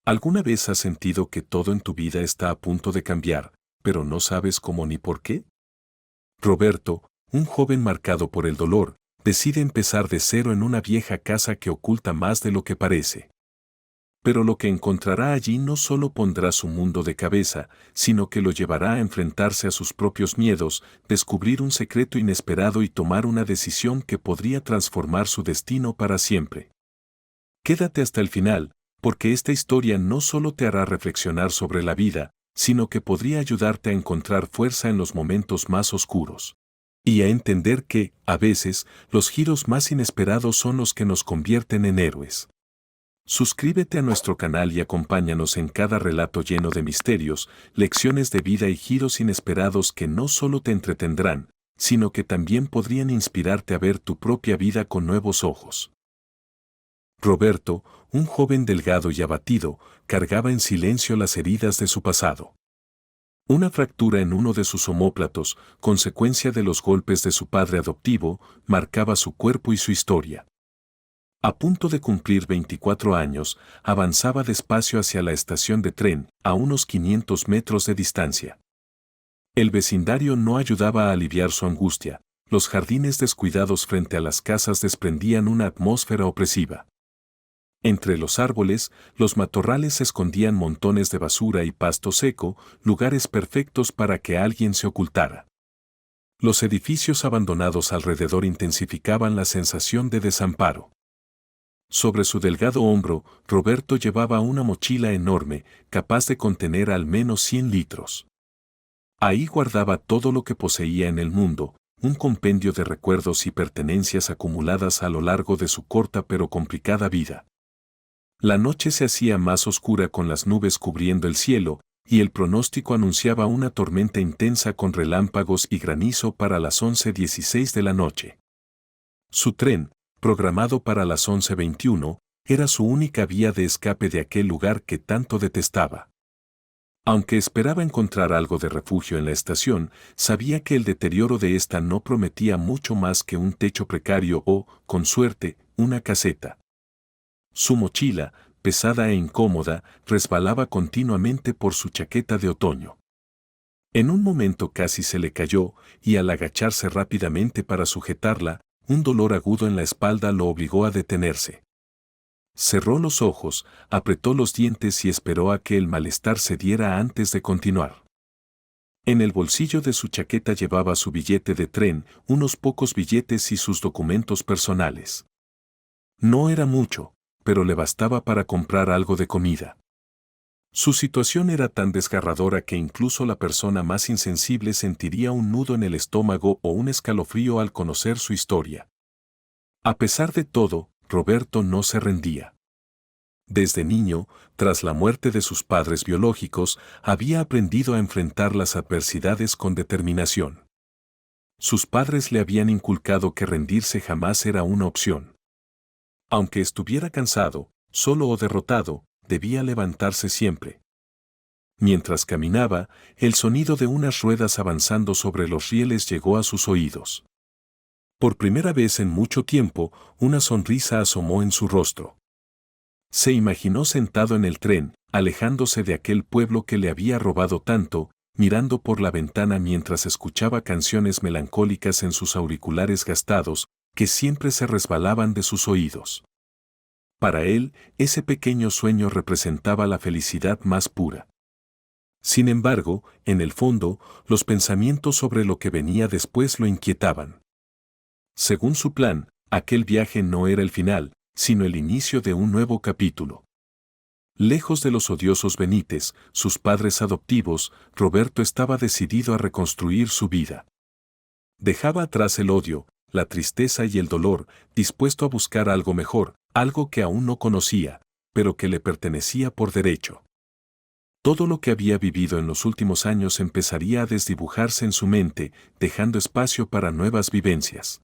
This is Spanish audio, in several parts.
¿Alguna vez has sentido que todo en tu vida está a punto de cambiar, pero no sabes cómo ni por qué? Roberto, un joven marcado por el dolor, decide empezar de cero en una vieja casa que oculta más de lo que parece. Pero lo que encontrará allí no solo pondrá su mundo de cabeza, sino que lo llevará a enfrentarse a sus propios miedos, descubrir un secreto inesperado y tomar una decisión que podría transformar su destino para siempre. Quédate hasta el final, porque esta historia no solo te hará reflexionar sobre la vida, sino que podría ayudarte a encontrar fuerza en los momentos más oscuros. Y a entender que, a veces, los giros más inesperados son los que nos convierten en héroes. Suscríbete a nuestro canal y acompáñanos en cada relato lleno de misterios, lecciones de vida y giros inesperados que no solo te entretendrán, sino que también podrían inspirarte a ver tu propia vida con nuevos ojos. Roberto, un joven delgado y abatido, cargaba en silencio las heridas de su pasado. Una fractura en uno de sus omóplatos, consecuencia de los golpes de su padre adoptivo, marcaba su cuerpo y su historia. A punto de cumplir 24 años, avanzaba despacio hacia la estación de tren, a unos 500 metros de distancia. El vecindario no ayudaba a aliviar su angustia, los jardines descuidados frente a las casas desprendían una atmósfera opresiva. Entre los árboles, los matorrales escondían montones de basura y pasto seco, lugares perfectos para que alguien se ocultara. Los edificios abandonados alrededor intensificaban la sensación de desamparo. Sobre su delgado hombro, Roberto llevaba una mochila enorme, capaz de contener al menos 100 litros. Ahí guardaba todo lo que poseía en el mundo, un compendio de recuerdos y pertenencias acumuladas a lo largo de su corta pero complicada vida. La noche se hacía más oscura con las nubes cubriendo el cielo, y el pronóstico anunciaba una tormenta intensa con relámpagos y granizo para las 11:16 de la noche. Su tren, programado para las 11:21, era su única vía de escape de aquel lugar que tanto detestaba. Aunque esperaba encontrar algo de refugio en la estación, sabía que el deterioro de esta no prometía mucho más que un techo precario o, con suerte, una caseta. Su mochila, pesada e incómoda, resbalaba continuamente por su chaqueta de otoño. En un momento casi se le cayó, y al agacharse rápidamente para sujetarla, un dolor agudo en la espalda lo obligó a detenerse. Cerró los ojos, apretó los dientes y esperó a que el malestar cediera antes de continuar. En el bolsillo de su chaqueta llevaba su billete de tren, unos pocos billetes y sus documentos personales. No era mucho, pero le bastaba para comprar algo de comida. Su situación era tan desgarradora que incluso la persona más insensible sentiría un nudo en el estómago o un escalofrío al conocer su historia. A pesar de todo, Roberto no se rendía. Desde niño, tras la muerte de sus padres biológicos, había aprendido a enfrentar las adversidades con determinación. Sus padres le habían inculcado que rendirse jamás era una opción. Aunque estuviera cansado, solo o derrotado, debía levantarse siempre. Mientras caminaba, el sonido de unas ruedas avanzando sobre los rieles llegó a sus oídos. Por primera vez en mucho tiempo, una sonrisa asomó en su rostro. Se imaginó sentado en el tren, alejándose de aquel pueblo que le había robado tanto, mirando por la ventana mientras escuchaba canciones melancólicas en sus auriculares gastados, que siempre se resbalaban de sus oídos. Para él, ese pequeño sueño representaba la felicidad más pura. Sin embargo, en el fondo, los pensamientos sobre lo que venía después lo inquietaban. Según su plan, aquel viaje no era el final, sino el inicio de un nuevo capítulo. Lejos de los odiosos Benítez, sus padres adoptivos, Roberto estaba decidido a reconstruir su vida. Dejaba atrás el odio, la tristeza y el dolor, dispuesto a buscar algo mejor, algo que aún no conocía, pero que le pertenecía por derecho. Todo lo que había vivido en los últimos años empezaría a desdibujarse en su mente, dejando espacio para nuevas vivencias.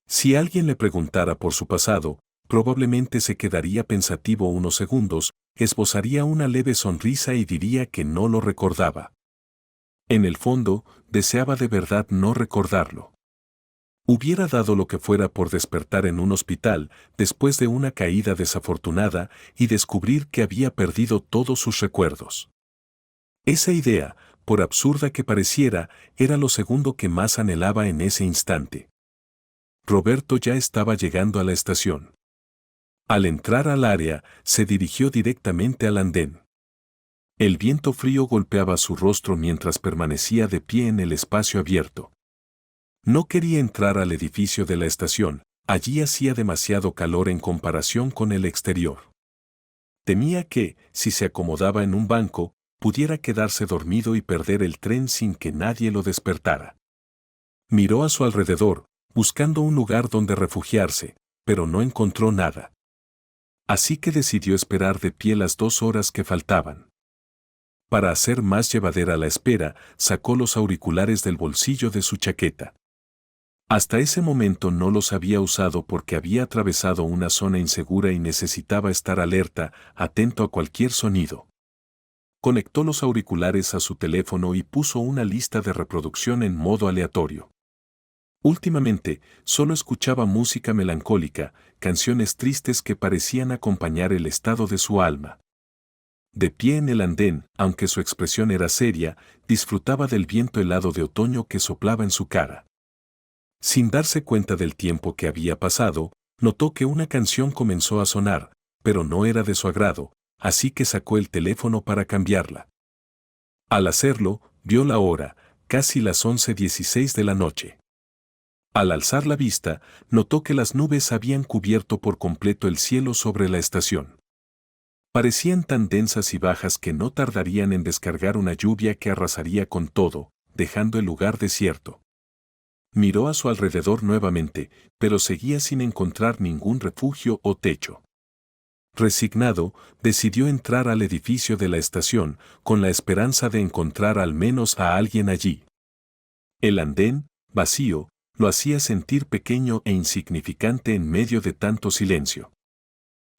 Si alguien le preguntara por su pasado, probablemente se quedaría pensativo unos segundos, esbozaría una leve sonrisa y diría que no lo recordaba. En el fondo, deseaba de verdad no recordarlo. Hubiera dado lo que fuera por despertar en un hospital después de una caída desafortunada y descubrir que había perdido todos sus recuerdos. Esa idea, por absurda que pareciera, era lo segundo que más anhelaba en ese instante. Roberto ya estaba llegando a la estación. Al entrar al área, se dirigió directamente al andén. El viento frío golpeaba su rostro mientras permanecía de pie en el espacio abierto. No quería entrar al edificio de la estación, allí hacía demasiado calor en comparación con el exterior. Temía que, si se acomodaba en un banco, pudiera quedarse dormido y perder el tren sin que nadie lo despertara. Miró a su alrededor, buscando un lugar donde refugiarse, pero no encontró nada. Así que decidió esperar de pie las 2 horas que faltaban. Para hacer más llevadera la espera, sacó los auriculares del bolsillo de su chaqueta. Hasta ese momento no los había usado porque había atravesado una zona insegura y necesitaba estar alerta, atento a cualquier sonido. Conectó los auriculares a su teléfono y puso una lista de reproducción en modo aleatorio. Últimamente, solo escuchaba música melancólica, canciones tristes que parecían acompañar el estado de su alma. De pie en el andén, aunque su expresión era seria, disfrutaba del viento helado de otoño que soplaba en su cara. Sin darse cuenta del tiempo que había pasado, notó que una canción comenzó a sonar, pero no era de su agrado, así que sacó el teléfono para cambiarla. Al hacerlo, vio la hora, casi las 11:16 de la noche. Al alzar la vista, notó que las nubes habían cubierto por completo el cielo sobre la estación. Parecían tan densas y bajas que no tardarían en descargar una lluvia que arrasaría con todo, dejando el lugar desierto. Miró a su alrededor nuevamente, pero seguía sin encontrar ningún refugio o techo. Resignado, decidió entrar al edificio de la estación, con la esperanza de encontrar al menos a alguien allí. El andén, vacío, lo hacía sentir pequeño e insignificante en medio de tanto silencio.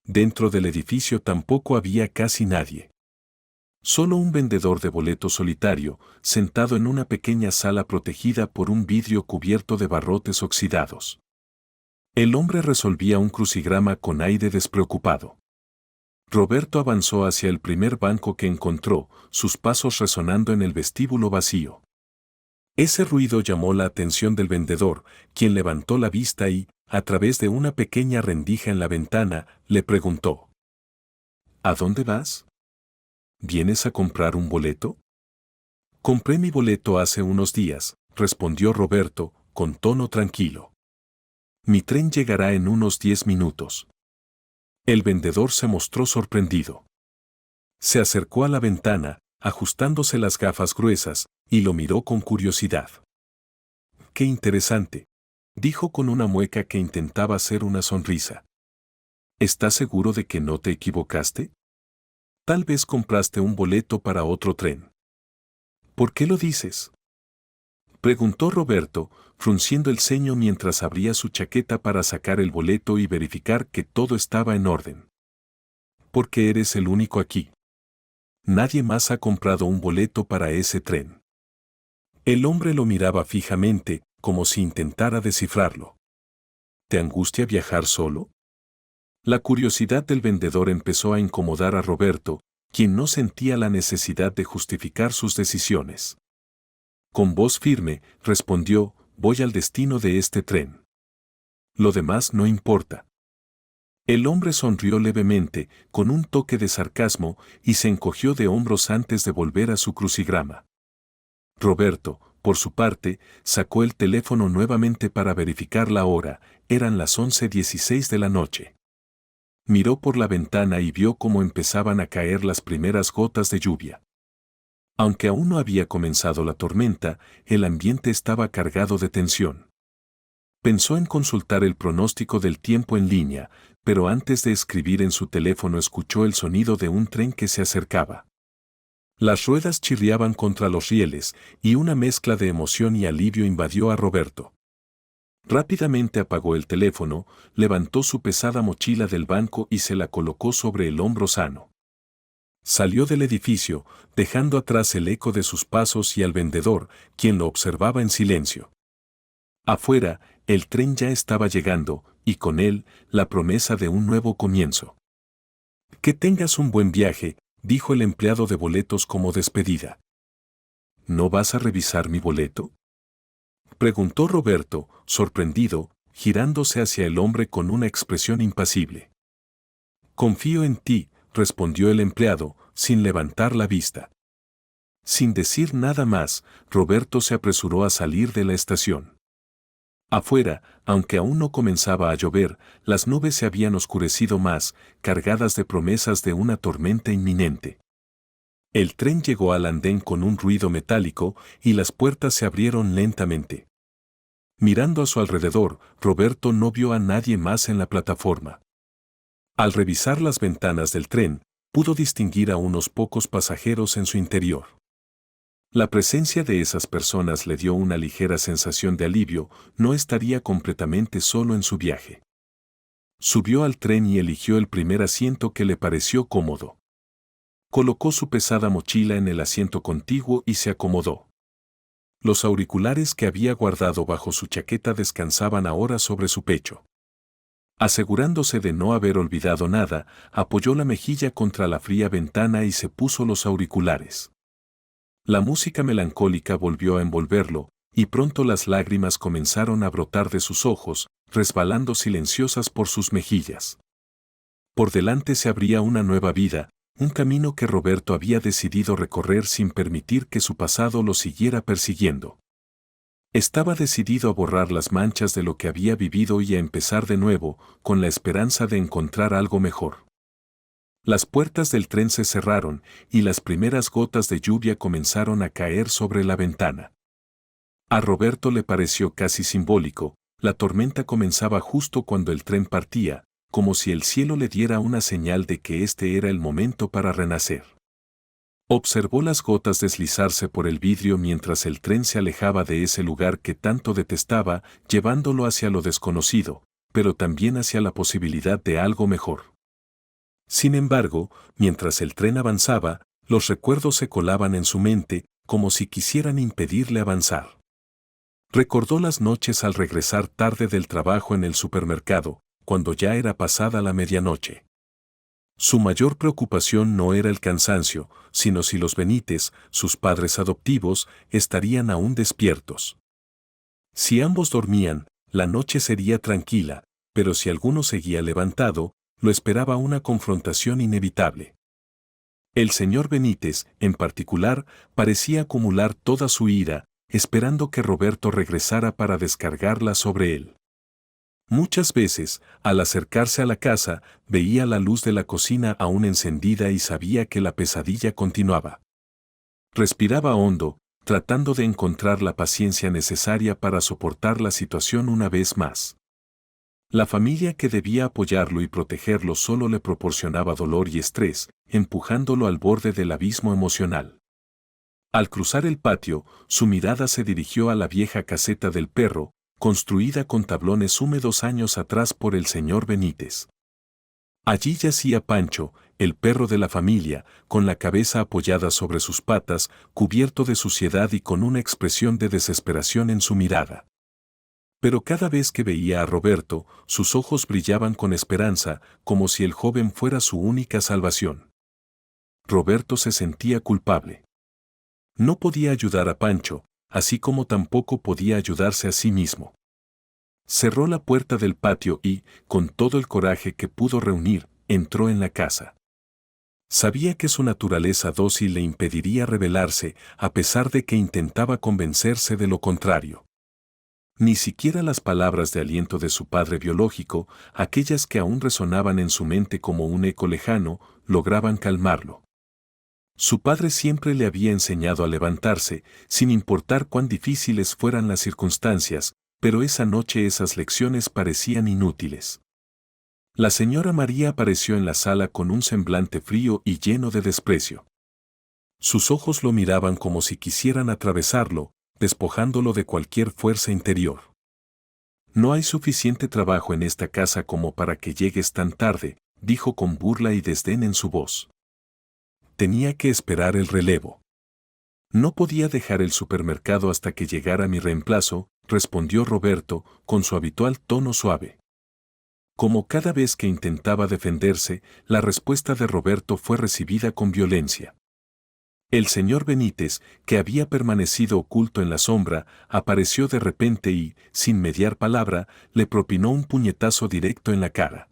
Dentro del edificio tampoco había casi nadie. Solo un vendedor de boletos solitario, sentado en una pequeña sala protegida por un vidrio cubierto de barrotes oxidados. El hombre resolvía un crucigrama con aire despreocupado. Roberto avanzó hacia el primer banco que encontró, sus pasos resonando en el vestíbulo vacío. Ese ruido llamó la atención del vendedor, quien levantó la vista y, a través de una pequeña rendija en la ventana, le preguntó: ¿A dónde vas? ¿Vienes a comprar un boleto? Compré mi boleto hace unos días, respondió Roberto, con tono tranquilo. Mi tren llegará en unos 10 minutos. El vendedor se mostró sorprendido. Se acercó a la ventana, ajustándose las gafas gruesas, y lo miró con curiosidad. ¡Qué interesante!, dijo con una mueca que intentaba hacer una sonrisa. ¿Estás seguro de que no te equivocaste? Tal vez compraste un boleto para otro tren. ¿Por qué lo dices?, preguntó Roberto, frunciendo el ceño mientras abría su chaqueta para sacar el boleto y verificar que todo estaba en orden. Porque eres el único aquí. Nadie más ha comprado un boleto para ese tren. El hombre lo miraba fijamente, como si intentara descifrarlo. ¿Te angustia viajar solo? La curiosidad del vendedor empezó a incomodar a Roberto, quien no sentía la necesidad de justificar sus decisiones. Con voz firme, respondió: voy al destino de este tren. Lo demás no importa. El hombre sonrió levemente, con un toque de sarcasmo, y se encogió de hombros antes de volver a su crucigrama. Roberto, por su parte, sacó el teléfono nuevamente para verificar la hora, eran las 11:16 de la noche. Miró por la ventana y vio cómo empezaban a caer las primeras gotas de lluvia. Aunque aún no había comenzado la tormenta, el ambiente estaba cargado de tensión. Pensó en consultar el pronóstico del tiempo en línea, pero antes de escribir en su teléfono escuchó el sonido de un tren que se acercaba. Las ruedas chirriaban contra los rieles, y una mezcla de emoción y alivio invadió a Roberto. Rápidamente apagó el teléfono, levantó su pesada mochila del banco y se la colocó sobre el hombro sano. Salió del edificio, dejando atrás el eco de sus pasos y al vendedor, quien lo observaba en silencio. Afuera, el tren ya estaba llegando, y con él, la promesa de un nuevo comienzo. Que tengas un buen viaje, dijo el empleado de boletos como despedida. ¿No vas a revisar mi boleto?, preguntó Roberto, sorprendido, girándose hacia el hombre con una expresión impasible. Confío en ti, respondió el empleado, sin levantar la vista. Sin decir nada más, Roberto se apresuró a salir de la estación. Afuera, aunque aún no comenzaba a llover, las nubes se habían oscurecido más, cargadas de promesas de una tormenta inminente. El tren llegó al andén con un ruido metálico y las puertas se abrieron lentamente. Mirando a su alrededor, Roberto no vio a nadie más en la plataforma. Al revisar las ventanas del tren, pudo distinguir a unos pocos pasajeros en su interior. La presencia de esas personas le dio una ligera sensación de alivio, no estaría completamente solo en su viaje. Subió al tren y eligió el primer asiento que le pareció cómodo. Colocó su pesada mochila en el asiento contiguo y se acomodó. Los auriculares que había guardado bajo su chaqueta descansaban ahora sobre su pecho. Asegurándose de no haber olvidado nada, apoyó la mejilla contra la fría ventana y se puso los auriculares. La música melancólica volvió a envolverlo, y pronto las lágrimas comenzaron a brotar de sus ojos, resbalando silenciosas por sus mejillas. Por delante se abría una nueva vida, un camino que Roberto había decidido recorrer sin permitir que su pasado lo siguiera persiguiendo. Estaba decidido a borrar las manchas de lo que había vivido y a empezar de nuevo, con la esperanza de encontrar algo mejor. Las puertas del tren se cerraron y las primeras gotas de lluvia comenzaron a caer sobre la ventana. A Roberto le pareció casi simbólico, la tormenta comenzaba justo cuando el tren partía, como si el cielo le diera una señal de que este era el momento para renacer. Observó las gotas deslizarse por el vidrio mientras el tren se alejaba de ese lugar que tanto detestaba, llevándolo hacia lo desconocido, pero también hacia la posibilidad de algo mejor. Sin embargo, mientras el tren avanzaba, los recuerdos se colaban en su mente, como si quisieran impedirle avanzar. Recordó las noches al regresar tarde del trabajo en el supermercado, cuando ya era pasada la medianoche. Su mayor preocupación no era el cansancio, sino si los Benítez, sus padres adoptivos, estarían aún despiertos. Si ambos dormían, la noche sería tranquila, pero si alguno seguía levantado, lo esperaba una confrontación inevitable. El señor Benítez, en particular, parecía acumular toda su ira, esperando que Roberto regresara para descargarla sobre él. Muchas veces, al acercarse a la casa, veía la luz de la cocina aún encendida y sabía que la pesadilla continuaba. Respiraba hondo, tratando de encontrar la paciencia necesaria para soportar la situación una vez más. La familia que debía apoyarlo y protegerlo solo le proporcionaba dolor y estrés, empujándolo al borde del abismo emocional. Al cruzar el patio, su mirada se dirigió a la vieja caseta del perro, construida con tablones húmedos años atrás por el señor Benítez. Allí yacía Pancho, el perro de la familia, con la cabeza apoyada sobre sus patas, cubierto de suciedad y con una expresión de desesperación en su mirada. Pero cada vez que veía a Roberto, sus ojos brillaban con esperanza, como si el joven fuera su única salvación. Roberto se sentía culpable. No podía ayudar a Pancho, así como tampoco podía ayudarse a sí mismo. Cerró la puerta del patio y, con todo el coraje que pudo reunir, entró en la casa. Sabía que su naturaleza dócil le impediría rebelarse, a pesar de que intentaba convencerse de lo contrario. Ni siquiera las palabras de aliento de su padre biológico, aquellas que aún resonaban en su mente como un eco lejano, lograban calmarlo. Su padre siempre le había enseñado a levantarse, sin importar cuán difíciles fueran las circunstancias, pero esa noche esas lecciones parecían inútiles. La señora María apareció en la sala con un semblante frío y lleno de desprecio. Sus ojos lo miraban como si quisieran atravesarlo, despojándolo de cualquier fuerza interior. No hay suficiente trabajo en esta casa como para que llegues tan tarde, dijo con burla y desdén en su voz. Tenía que esperar el relevo. No podía dejar el supermercado hasta que llegara mi reemplazo, respondió Roberto, con su habitual tono suave. Como cada vez que intentaba defenderse, la respuesta de Roberto fue recibida con violencia. El señor Benítez, que había permanecido oculto en la sombra, apareció de repente y, sin mediar palabra, le propinó un puñetazo directo en la cara.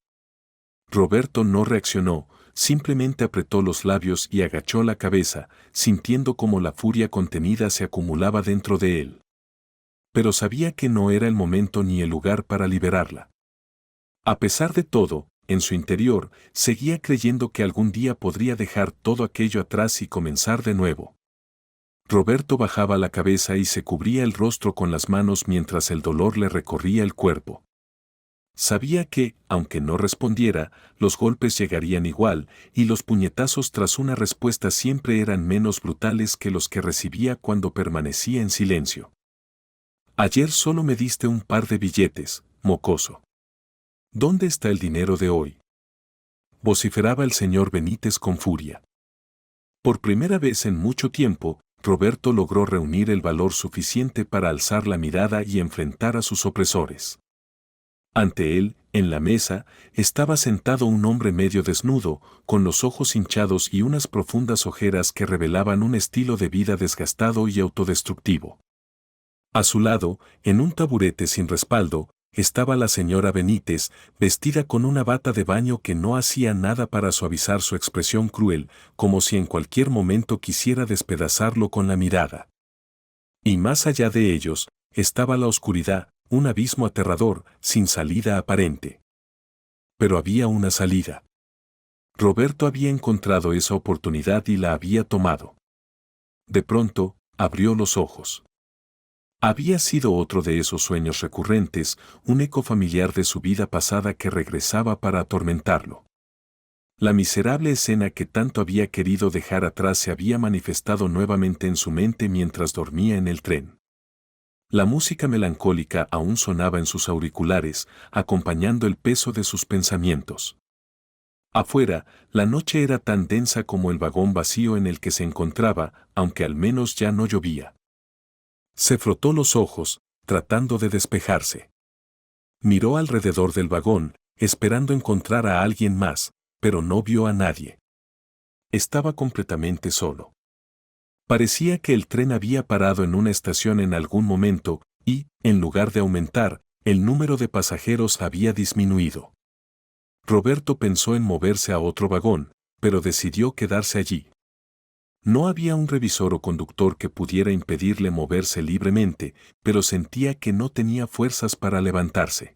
Roberto no reaccionó, simplemente apretó los labios y agachó la cabeza, sintiendo cómo la furia contenida se acumulaba dentro de él. Pero sabía que no era el momento ni el lugar para liberarla. A pesar de todo, en su interior, seguía creyendo que algún día podría dejar todo aquello atrás y comenzar de nuevo. Roberto bajaba la cabeza y se cubría el rostro con las manos mientras el dolor le recorría el cuerpo. Sabía que, aunque no respondiera, los golpes llegarían igual, y los puñetazos tras una respuesta siempre eran menos brutales que los que recibía cuando permanecía en silencio. Ayer solo me diste un par de billetes, mocoso. ¿Dónde está el dinero de hoy?, vociferaba el señor Benítez con furia. Por primera vez en mucho tiempo, Roberto logró reunir el valor suficiente para alzar la mirada y enfrentar a sus opresores. Ante él, en la mesa, estaba sentado un hombre medio desnudo, con los ojos hinchados y unas profundas ojeras que revelaban un estilo de vida desgastado y autodestructivo. A su lado, en un taburete sin respaldo, estaba la señora Benítez, vestida con una bata de baño que no hacía nada para suavizar su expresión cruel, como si en cualquier momento quisiera despedazarlo con la mirada. Y más allá de ellos, estaba la oscuridad, un abismo aterrador, sin salida aparente. Pero había una salida. Roberto había encontrado esa oportunidad y la había tomado. De pronto, abrió los ojos. Había sido otro de esos sueños recurrentes, un eco familiar de su vida pasada que regresaba para atormentarlo. La miserable escena que tanto había querido dejar atrás se había manifestado nuevamente en su mente mientras dormía en el tren. La música melancólica aún sonaba en sus auriculares, acompañando el peso de sus pensamientos. Afuera, la noche era tan densa como el vagón vacío en el que se encontraba, aunque al menos ya no llovía. Se frotó los ojos, tratando de despejarse. Miró alrededor del vagón, esperando encontrar a alguien más, pero no vio a nadie. Estaba completamente solo. Parecía que el tren había parado en una estación en algún momento, y, en lugar de aumentar, el número de pasajeros había disminuido. Roberto pensó en moverse a otro vagón, pero decidió quedarse allí. No había un revisor o conductor que pudiera impedirle moverse libremente, pero sentía que no tenía fuerzas para levantarse.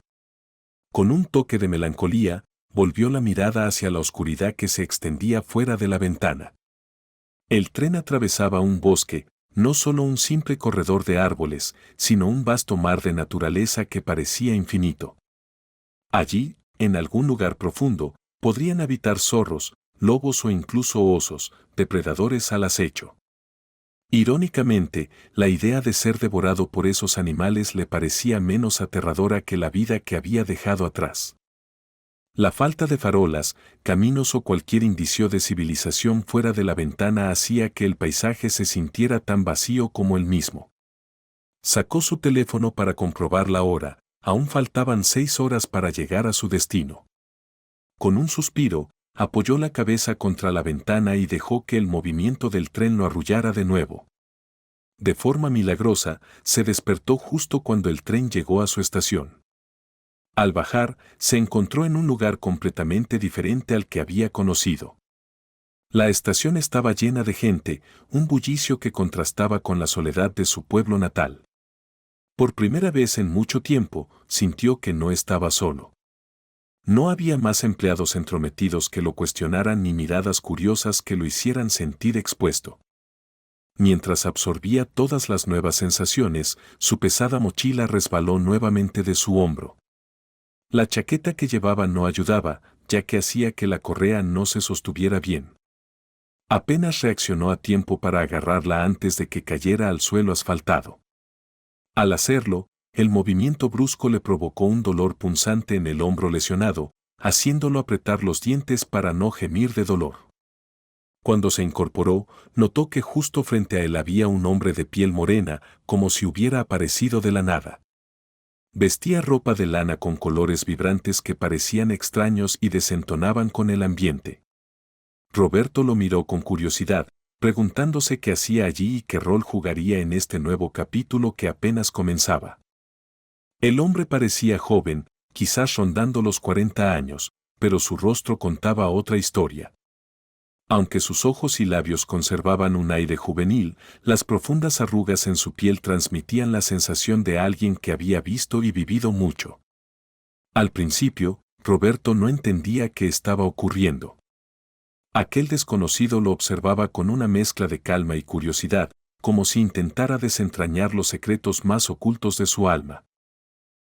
Con un toque de melancolía, volvió la mirada hacia la oscuridad que se extendía fuera de la ventana. El tren atravesaba un bosque, no solo un simple corredor de árboles, sino un vasto mar de naturaleza que parecía infinito. Allí, en algún lugar profundo, podrían habitar zorros, lobos o incluso osos, depredadores al acecho. Irónicamente, la idea de ser devorado por esos animales le parecía menos aterradora que la vida que había dejado atrás. La falta de farolas, caminos o cualquier indicio de civilización fuera de la ventana hacía que el paisaje se sintiera tan vacío como él mismo. Sacó su teléfono para comprobar la hora, aún faltaban 6 horas para llegar a su destino. Con un suspiro, apoyó la cabeza contra la ventana y dejó que el movimiento del tren lo arrullara de nuevo. De forma milagrosa, se despertó justo cuando el tren llegó a su estación. Al bajar, se encontró en un lugar completamente diferente al que había conocido. La estación estaba llena de gente, un bullicio que contrastaba con la soledad de su pueblo natal. Por primera vez en mucho tiempo, sintió que no estaba solo. No había más empleados entrometidos que lo cuestionaran ni miradas curiosas que lo hicieran sentir expuesto. Mientras absorbía todas las nuevas sensaciones, su pesada mochila resbaló nuevamente de su hombro. La chaqueta que llevaba no ayudaba, ya que hacía que la correa no se sostuviera bien. Apenas reaccionó a tiempo para agarrarla antes de que cayera al suelo asfaltado. Al hacerlo, el movimiento brusco le provocó un dolor punzante en el hombro lesionado, haciéndolo apretar los dientes para no gemir de dolor. Cuando se incorporó, notó que justo frente a él había un hombre de piel morena, como si hubiera aparecido de la nada. Vestía ropa de lana con colores vibrantes que parecían extraños y desentonaban con el ambiente. Roberto lo miró con curiosidad, preguntándose qué hacía allí y qué rol jugaría en este nuevo capítulo que apenas comenzaba. El hombre parecía joven, quizás rondando los 40 años, pero su rostro contaba otra historia. Aunque sus ojos y labios conservaban un aire juvenil, las profundas arrugas en su piel transmitían la sensación de alguien que había visto y vivido mucho. Al principio, Roberto no entendía qué estaba ocurriendo. Aquel desconocido lo observaba con una mezcla de calma y curiosidad, como si intentara desentrañar los secretos más ocultos de su alma.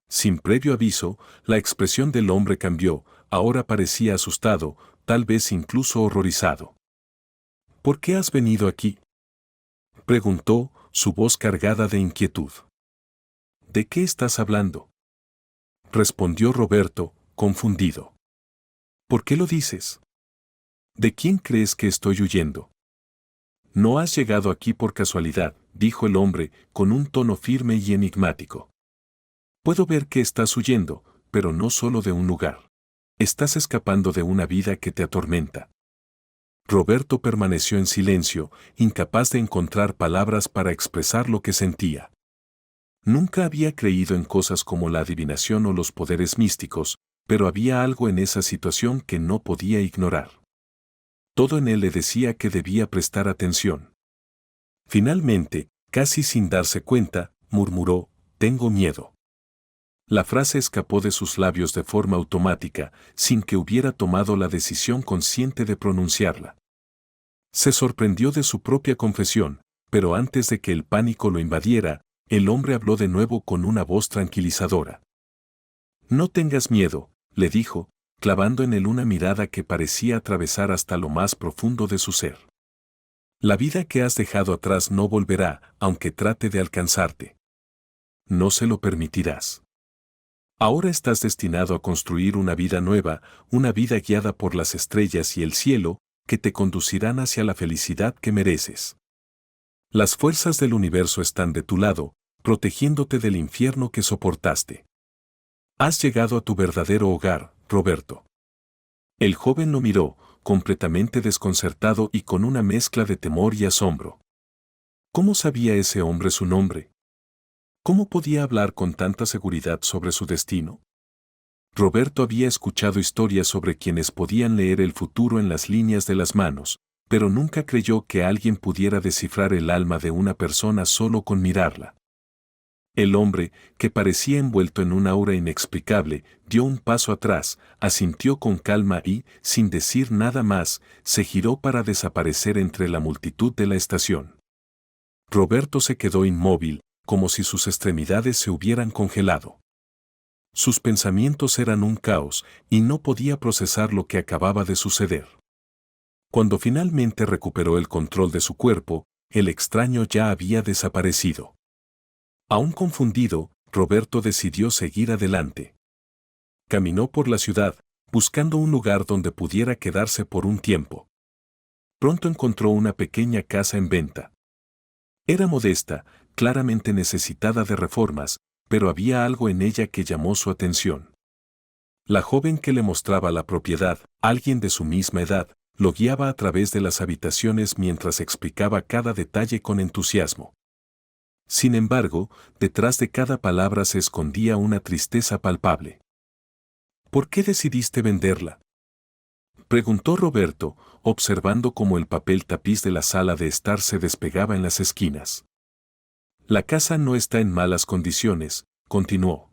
Sin previo aviso, la expresión del hombre cambió, ahora parecía asustado, tal vez incluso horrorizado. ¿Por qué has venido aquí?, preguntó, su voz cargada de inquietud. ¿De qué estás hablando?, respondió Roberto, confundido. ¿Por qué lo dices? ¿De quién crees que estoy huyendo? No has llegado aquí por casualidad, dijo el hombre, con un tono firme y enigmático. Puedo ver que estás huyendo, pero no solo de un lugar. Estás escapando de una vida que te atormenta. Roberto permaneció en silencio, incapaz de encontrar palabras para expresar lo que sentía. Nunca había creído en cosas como la adivinación o los poderes místicos, pero había algo en esa situación que no podía ignorar. Todo en él le decía que debía prestar atención. Finalmente, casi sin darse cuenta, murmuró, «Tengo miedo». La frase escapó de sus labios de forma automática, sin que hubiera tomado la decisión consciente de pronunciarla. Se sorprendió de su propia confesión, pero antes de que el pánico lo invadiera, el hombre habló de nuevo con una voz tranquilizadora. «No tengas miedo», le dijo, clavando en él una mirada que parecía atravesar hasta lo más profundo de su ser. «La vida que has dejado atrás no volverá, aunque trate de alcanzarte. No se lo permitirás. Ahora estás destinado a construir una vida nueva, una vida guiada por las estrellas y el cielo, que te conducirán hacia la felicidad que mereces. Las fuerzas del universo están de tu lado, protegiéndote del infierno que soportaste. Has llegado a tu verdadero hogar, Roberto». El joven lo miró, completamente desconcertado y con una mezcla de temor y asombro. ¿Cómo sabía ese hombre su nombre? ¿Cómo podía hablar con tanta seguridad sobre su destino? Roberto había escuchado historias sobre quienes podían leer el futuro en las líneas de las manos, pero nunca creyó que alguien pudiera descifrar el alma de una persona solo con mirarla. El hombre, que parecía envuelto en un aura inexplicable, dio un paso atrás, asintió con calma y, sin decir nada más, se giró para desaparecer entre la multitud de la estación. Roberto se quedó inmóvil, como si sus extremidades se hubieran congelado. Sus pensamientos eran un caos, y no podía procesar lo que acababa de suceder. Cuando finalmente recuperó el control de su cuerpo, el extraño ya había desaparecido. Aún confundido, Roberto decidió seguir adelante. Caminó por la ciudad, buscando un lugar donde pudiera quedarse por un tiempo. Pronto encontró una pequeña casa en venta. Era modesta, claramente necesitada de reformas, pero había algo en ella que llamó su atención. La joven que le mostraba la propiedad, alguien de su misma edad, lo guiaba a través de las habitaciones mientras explicaba cada detalle con entusiasmo. Sin embargo, detrás de cada palabra se escondía una tristeza palpable. ¿Por qué decidiste venderla?, preguntó Roberto, observando cómo el papel tapiz de la sala de estar se despegaba en las esquinas. La casa no está en malas condiciones, continuó.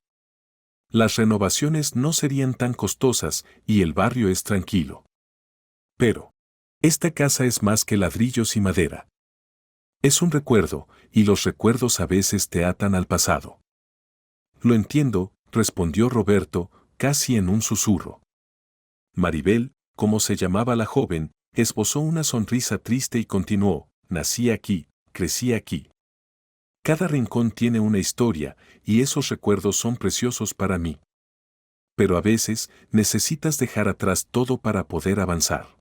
Las renovaciones no serían tan costosas y el barrio es tranquilo. Pero esta casa es más que ladrillos y madera. Es un recuerdo, y los recuerdos a veces te atan al pasado. Lo entiendo, respondió Roberto, casi en un susurro. Maribel, como se llamaba la joven, esbozó una sonrisa triste y continuó, nací aquí, crecí aquí. Cada rincón tiene una historia, y esos recuerdos son preciosos para mí. Pero a veces necesitas dejar atrás todo para poder avanzar.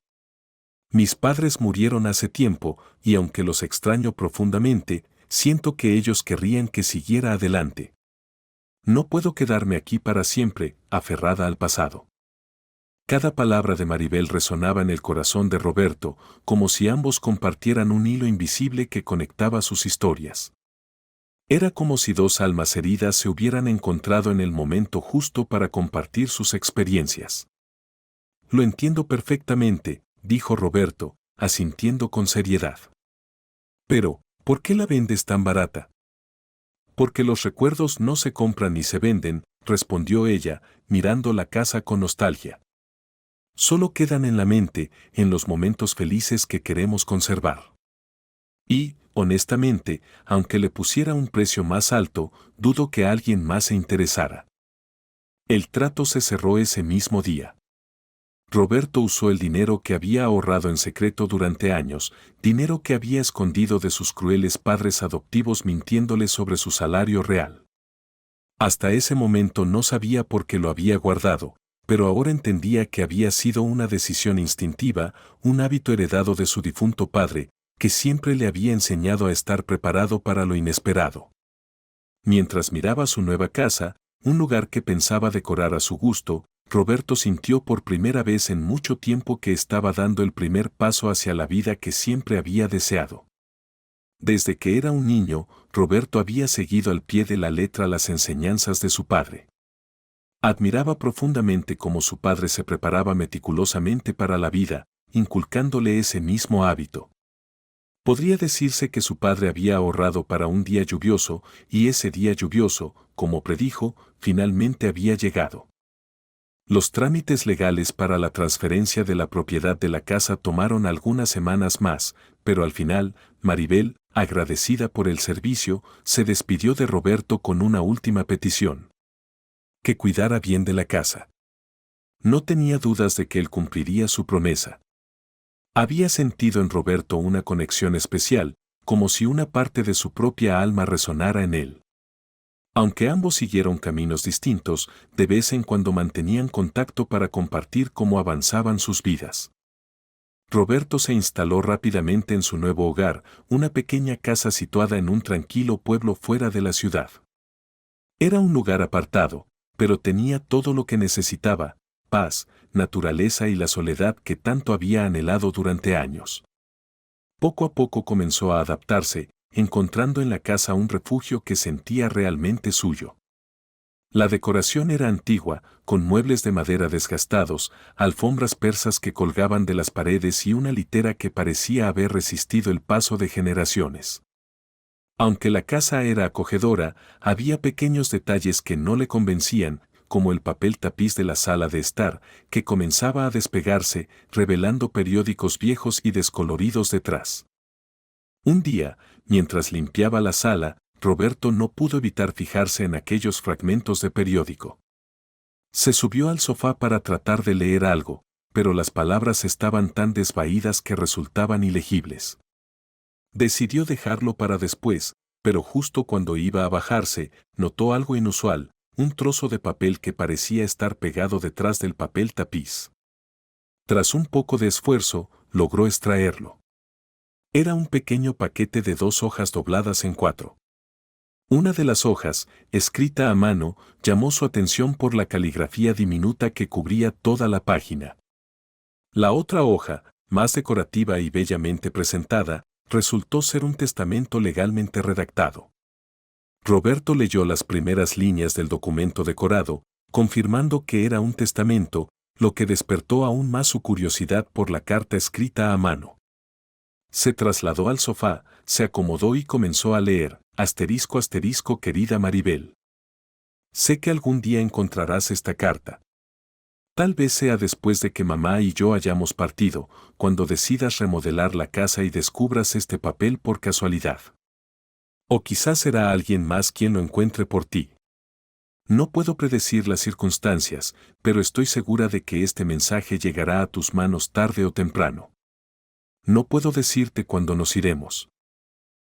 Mis padres murieron hace tiempo, y aunque los extraño profundamente, siento que ellos querrían que siguiera adelante. No puedo quedarme aquí para siempre, aferrada al pasado. Cada palabra de Maribel resonaba en el corazón de Roberto, como si ambos compartieran un hilo invisible que conectaba sus historias. Era como si dos almas heridas se hubieran encontrado en el momento justo para compartir sus experiencias. Lo entiendo perfectamente, dijo Roberto, asintiendo con seriedad. Pero, ¿por qué la vendes tan barata? Porque los recuerdos no se compran ni se venden, respondió ella, mirando la casa con nostalgia. Solo quedan en la mente, en los momentos felices que queremos conservar. Y, honestamente, aunque le pusiera un precio más alto, dudo que alguien más se interesara. El trato se cerró ese mismo día. Roberto usó el dinero que había ahorrado en secreto durante años, dinero que había escondido de sus crueles padres adoptivos mintiéndole sobre su salario real. Hasta ese momento no sabía por qué lo había guardado, pero ahora entendía que había sido una decisión instintiva, un hábito heredado de su difunto padre, que siempre le había enseñado a estar preparado para lo inesperado. Mientras miraba su nueva casa, un lugar que pensaba decorar a su gusto, Roberto sintió por primera vez en mucho tiempo que estaba dando el primer paso hacia la vida que siempre había deseado. Desde que era un niño, Roberto había seguido al pie de la letra las enseñanzas de su padre. Admiraba profundamente cómo su padre se preparaba meticulosamente para la vida, inculcándole ese mismo hábito. Podría decirse que su padre había ahorrado para un día lluvioso, y ese día lluvioso, como predijo, finalmente había llegado. Los trámites legales para la transferencia de la propiedad de la casa tomaron algunas semanas más, pero al final, Maribel, agradecida por el servicio, se despidió de Roberto con una última petición: que cuidara bien de la casa. No tenía dudas de que él cumpliría su promesa. Había sentido en Roberto una conexión especial, como si una parte de su propia alma resonara en él. Aunque ambos siguieron caminos distintos, de vez en cuando mantenían contacto para compartir cómo avanzaban sus vidas. Roberto se instaló rápidamente en su nuevo hogar, una pequeña casa situada en un tranquilo pueblo fuera de la ciudad. Era un lugar apartado, pero tenía todo lo que necesitaba: paz, naturaleza y la soledad que tanto había anhelado durante años. Poco a poco comenzó a adaptarse, encontrando en la casa un refugio que sentía realmente suyo. La decoración era antigua, con muebles de madera desgastados, alfombras persas que colgaban de las paredes y una litera que parecía haber resistido el paso de generaciones. Aunque la casa era acogedora, había pequeños detalles que no le convencían, como el papel tapiz de la sala de estar, que comenzaba a despegarse, revelando periódicos viejos y descoloridos detrás. Un día, mientras limpiaba la sala, Roberto no pudo evitar fijarse en aquellos fragmentos de periódico. Se subió al sofá para tratar de leer algo, pero las palabras estaban tan desvaídas que resultaban ilegibles. Decidió dejarlo para después, pero justo cuando iba a bajarse, notó algo inusual: un trozo de papel que parecía estar pegado detrás del papel tapiz. Tras un poco de esfuerzo, logró extraerlo. Era un pequeño paquete de 2 hojas dobladas en 4. Una de las hojas, escrita a mano, llamó su atención por la caligrafía diminuta que cubría toda la página. La otra hoja, más decorativa y bellamente presentada, resultó ser un testamento legalmente redactado. Roberto leyó las primeras líneas del documento decorado, confirmando que era un testamento, lo que despertó aún más su curiosidad por la carta escrita a mano. Se trasladó al sofá, se acomodó y comenzó a leer: asterisco asterisco querida Maribel. Sé que algún día encontrarás esta carta. Tal vez sea después de que mamá y yo hayamos partido, cuando decidas remodelar la casa y descubras este papel por casualidad. O quizás será alguien más quien lo encuentre por ti. No puedo predecir las circunstancias, pero estoy segura de que este mensaje llegará a tus manos tarde o temprano. No puedo decirte cuándo nos iremos.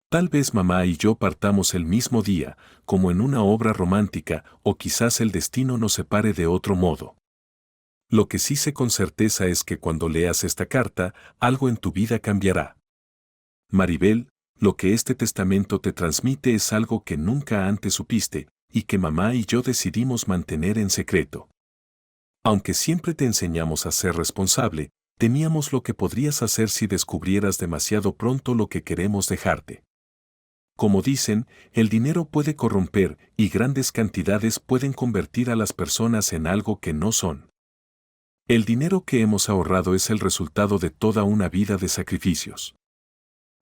Tal vez mamá y yo partamos el mismo día, como en una obra romántica, o quizás el destino nos separe de otro modo. Lo que sí sé con certeza es que cuando leas esta carta, algo en tu vida cambiará. Maribel, lo que este testamento te transmite es algo que nunca antes supiste, y que mamá y yo decidimos mantener en secreto. Aunque siempre te enseñamos a ser responsable, temíamos lo que podrías hacer si descubrieras demasiado pronto lo que queremos dejarte. Como dicen, el dinero puede corromper y grandes cantidades pueden convertir a las personas en algo que no son. El dinero que hemos ahorrado es el resultado de toda una vida de sacrificios.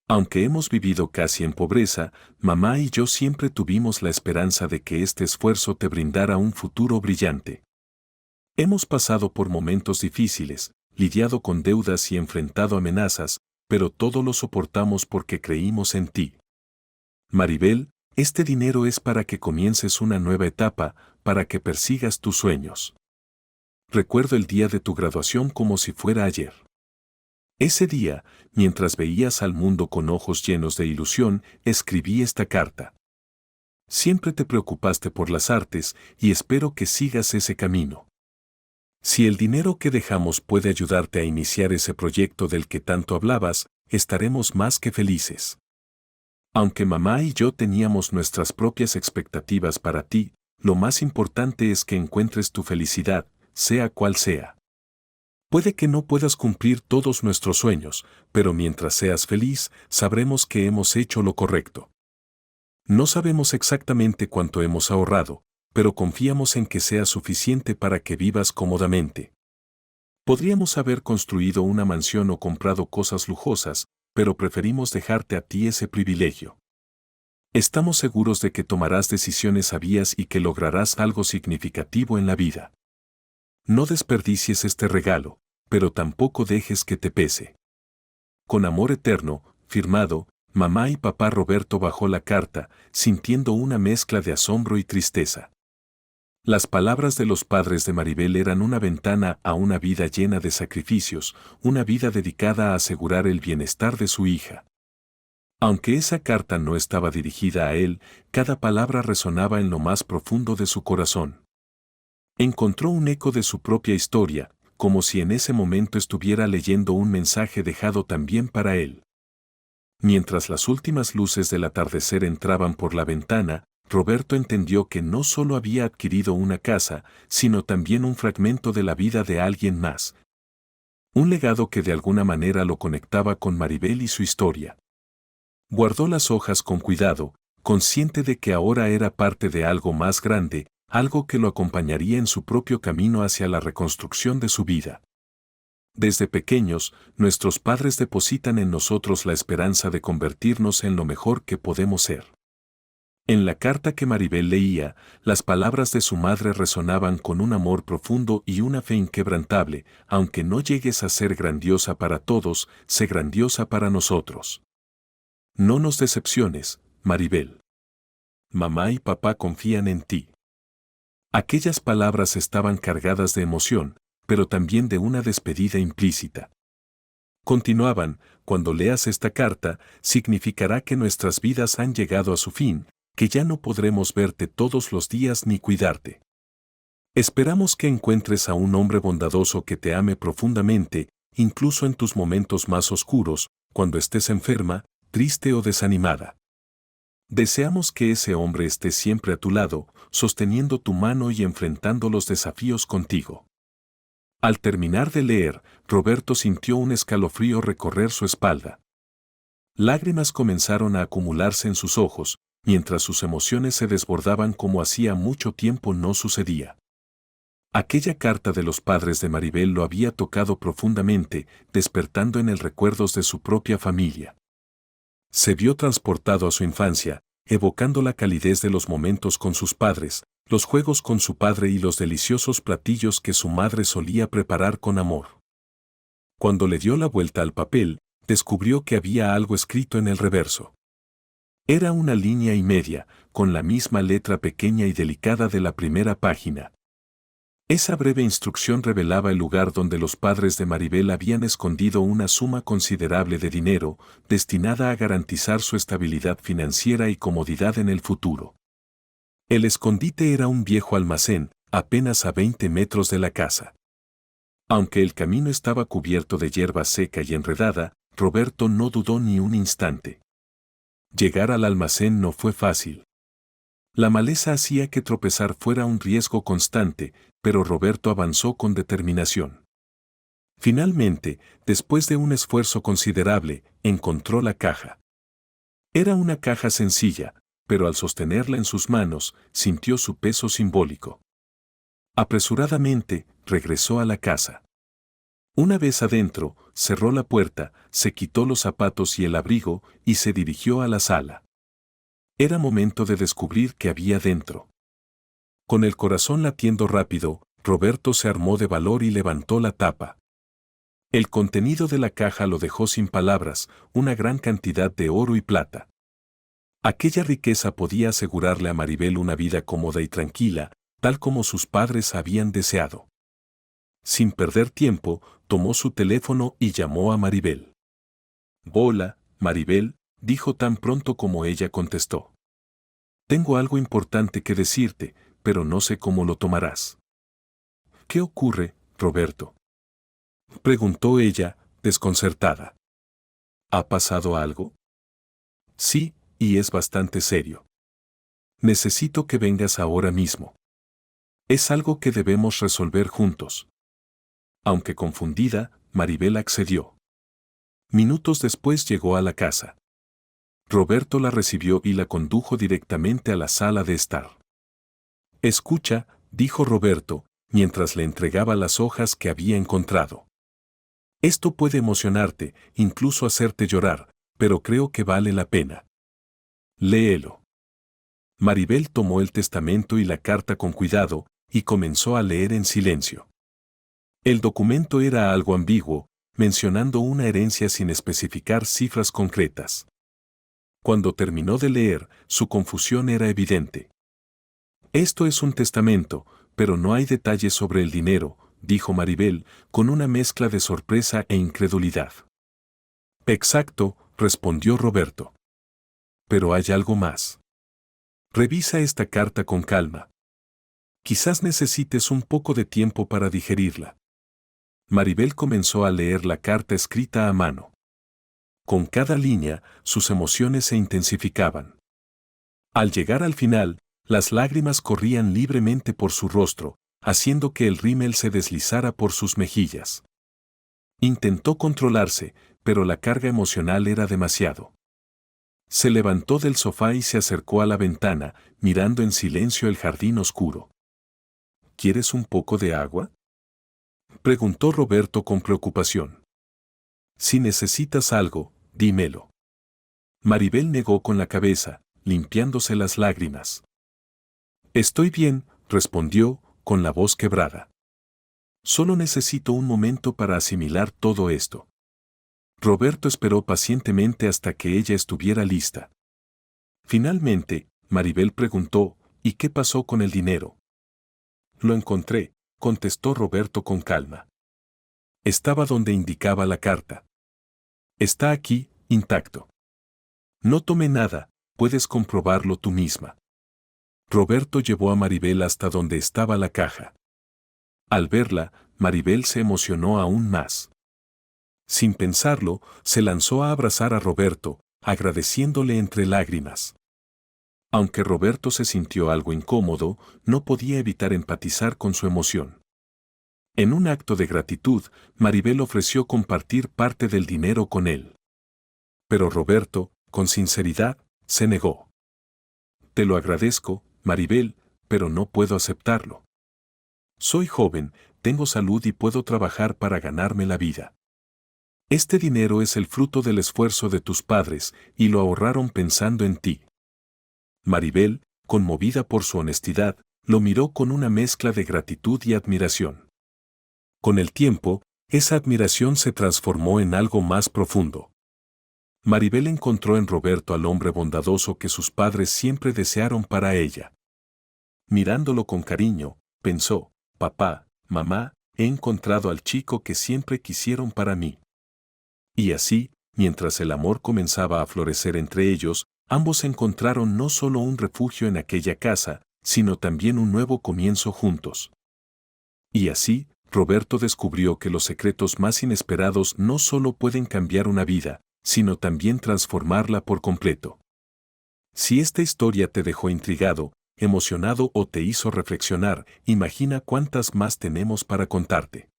Aunque hemos vivido casi en pobreza, mamá y yo siempre tuvimos la esperanza de que este esfuerzo te brindara un futuro brillante. Hemos pasado por momentos difíciles, lidiado con deudas y enfrentado amenazas, pero todo lo soportamos porque creímos en ti. Maribel, este dinero es para que comiences una nueva etapa, para que persigas tus sueños. Recuerdo el día de tu graduación como si fuera ayer. Ese día, mientras veías al mundo con ojos llenos de ilusión, escribí esta carta. Siempre te preocupaste por las artes y espero que sigas ese camino. Si el dinero que dejamos puede ayudarte a iniciar ese proyecto del que tanto hablabas, estaremos más que felices. Aunque mamá y yo teníamos nuestras propias expectativas para ti, lo más importante es que encuentres tu felicidad, sea cual sea. Puede que no puedas cumplir todos nuestros sueños, pero mientras seas feliz, sabremos que hemos hecho lo correcto. No sabemos exactamente cuánto hemos ahorrado, pero confiamos en que sea suficiente para que vivas cómodamente. Podríamos haber construido una mansión o comprado cosas lujosas, pero preferimos dejarte a ti ese privilegio. Estamos seguros de que tomarás decisiones sabias y que lograrás algo significativo en la vida. No desperdicies este regalo, pero tampoco dejes que te pese. Con amor eterno, firmado, mamá y papá. Roberto bajó la carta, sintiendo una mezcla de asombro y tristeza. Las palabras de los padres de Maribel eran una ventana a una vida llena de sacrificios, una vida dedicada a asegurar el bienestar de su hija. Aunque esa carta no estaba dirigida a él, cada palabra resonaba en lo más profundo de su corazón. Encontró un eco de su propia historia, como si en ese momento estuviera leyendo un mensaje dejado también para él. Mientras las últimas luces del atardecer entraban por la ventana, Roberto entendió que no solo había adquirido una casa, sino también un fragmento de la vida de alguien más. Un legado que de alguna manera lo conectaba con Maribel y su historia. Guardó las hojas con cuidado, consciente de que ahora era parte de algo más grande, algo que lo acompañaría en su propio camino hacia la reconstrucción de su vida. Desde pequeños, nuestros padres depositan en nosotros la esperanza de convertirnos en lo mejor que podemos ser. En la carta que Maribel leía, las palabras de su madre resonaban con un amor profundo y una fe inquebrantable. Aunque no llegues a ser grandiosa para todos, sé grandiosa para nosotros. No nos decepciones, Maribel. Mamá y papá confían en ti. Aquellas palabras estaban cargadas de emoción, pero también de una despedida implícita. Continuaban: cuando leas esta carta, significará que nuestras vidas han llegado a su fin, que ya no podremos verte todos los días ni cuidarte. Esperamos que encuentres a un hombre bondadoso que te ame profundamente, incluso en tus momentos más oscuros, cuando estés enferma, triste o desanimada. Deseamos que ese hombre esté siempre a tu lado, sosteniendo tu mano y enfrentando los desafíos contigo. Al terminar de leer, Roberto sintió un escalofrío recorrer su espalda. Lágrimas comenzaron a acumularse en sus ojos, mientras sus emociones se desbordaban como hacía mucho tiempo no sucedía. Aquella carta de los padres de Maribel lo había tocado profundamente, despertando en él recuerdos de su propia familia. Se vio transportado a su infancia, evocando la calidez de los momentos con sus padres, los juegos con su padre y los deliciosos platillos que su madre solía preparar con amor. Cuando le dio la vuelta al papel, descubrió que había algo escrito en el reverso. Era una línea y media, con la misma letra pequeña y delicada de la primera página. Esa breve instrucción revelaba el lugar donde los padres de Maribel habían escondido una suma considerable de dinero, destinada a garantizar su estabilidad financiera y comodidad en el futuro. El escondite era un viejo almacén, apenas a 20 metros de la casa. Aunque el camino estaba cubierto de hierba seca y enredada, Roberto no dudó ni un instante. Llegar al almacén no fue fácil. La maleza hacía que tropezar fuera un riesgo constante, pero Roberto avanzó con determinación. Finalmente, después de un esfuerzo considerable, encontró la caja. Era una caja sencilla, pero al sostenerla en sus manos, sintió su peso simbólico. Apresuradamente, regresó a la casa. Una vez adentro, cerró la puerta, se quitó los zapatos y el abrigo y se dirigió a la sala. Era momento de descubrir qué había dentro. Con el corazón latiendo rápido, Roberto se armó de valor y levantó la tapa. El contenido de la caja lo dejó sin palabras, una gran cantidad de oro y plata. Aquella riqueza podía asegurarle a Maribel una vida cómoda y tranquila, tal como sus padres habían deseado. Sin perder tiempo, tomó su teléfono y llamó a Maribel. «Hola, Maribel», dijo tan pronto como ella contestó. «Tengo algo importante que decirte, pero no sé cómo lo tomarás». «¿Qué ocurre, Roberto?», preguntó ella, desconcertada. «¿Ha pasado algo?». «Sí, y es bastante serio. Necesito que vengas ahora mismo. Es algo que debemos resolver juntos». Aunque confundida, Maribel accedió. Minutos después llegó a la casa. Roberto la recibió y la condujo directamente a la sala de estar. «Escucha», dijo Roberto, mientras le entregaba las hojas que había encontrado. «Esto puede emocionarte, incluso hacerte llorar, pero creo que vale la pena. Léelo». Maribel tomó el testamento y la carta con cuidado, y comenzó a leer en silencio. El documento era algo ambiguo, mencionando una herencia sin especificar cifras concretas. Cuando terminó de leer, su confusión era evidente. «Esto es un testamento, pero no hay detalles sobre el dinero», dijo Maribel, con una mezcla de sorpresa e incredulidad. «Exacto», respondió Roberto. «Pero hay algo más. Revisa esta carta con calma. Quizás necesites un poco de tiempo para digerirla». Maribel comenzó a leer la carta escrita a mano. Con cada línea, sus emociones se intensificaban. Al llegar al final, las lágrimas corrían libremente por su rostro, haciendo que el rímel se deslizara por sus mejillas. Intentó controlarse, pero la carga emocional era demasiado. Se levantó del sofá y se acercó a la ventana, mirando en silencio el jardín oscuro. «¿Quieres un poco de agua?», preguntó Roberto con preocupación. «Si necesitas algo, dímelo». Maribel negó con la cabeza, limpiándose las lágrimas. «Estoy bien», respondió, con la voz quebrada. «Solo necesito un momento para asimilar todo esto». Roberto esperó pacientemente hasta que ella estuviera lista. Finalmente, Maribel preguntó, «¿Y qué pasó con el dinero?». «Lo encontré», contestó Roberto con calma. «Estaba donde indicaba la carta. Está aquí, intacto. No tomé nada, puedes comprobarlo tú misma». Roberto llevó a Maribel hasta donde estaba la caja. Al verla, Maribel se emocionó aún más. Sin pensarlo, se lanzó a abrazar a Roberto, agradeciéndole entre lágrimas. Aunque Roberto se sintió algo incómodo, no podía evitar empatizar con su emoción. En un acto de gratitud, Maribel ofreció compartir parte del dinero con él. Pero Roberto, con sinceridad, se negó. «Te lo agradezco, Maribel, pero no puedo aceptarlo. Soy joven, tengo salud y puedo trabajar para ganarme la vida. Este dinero es el fruto del esfuerzo de tus padres y lo ahorraron pensando en ti». Maribel, conmovida por su honestidad, lo miró con una mezcla de gratitud y admiración. Con el tiempo, esa admiración se transformó en algo más profundo. Maribel encontró en Roberto al hombre bondadoso que sus padres siempre desearon para ella. Mirándolo con cariño, pensó, «Papá, mamá, he encontrado al chico que siempre quisieron para mí». Y así, mientras el amor comenzaba a florecer entre ellos, ambos encontraron no solo un refugio en aquella casa, sino también un nuevo comienzo juntos. Y así, Roberto descubrió que los secretos más inesperados no solo pueden cambiar una vida, sino también transformarla por completo. Si esta historia te dejó intrigado, emocionado o te hizo reflexionar, imagina cuántas más tenemos para contarte.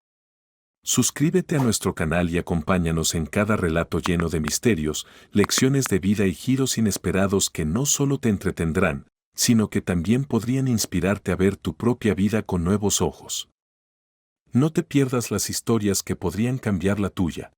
Suscríbete a nuestro canal y acompáñanos en cada relato lleno de misterios, lecciones de vida y giros inesperados que no solo te entretendrán, sino que también podrían inspirarte a ver tu propia vida con nuevos ojos. No te pierdas las historias que podrían cambiar la tuya.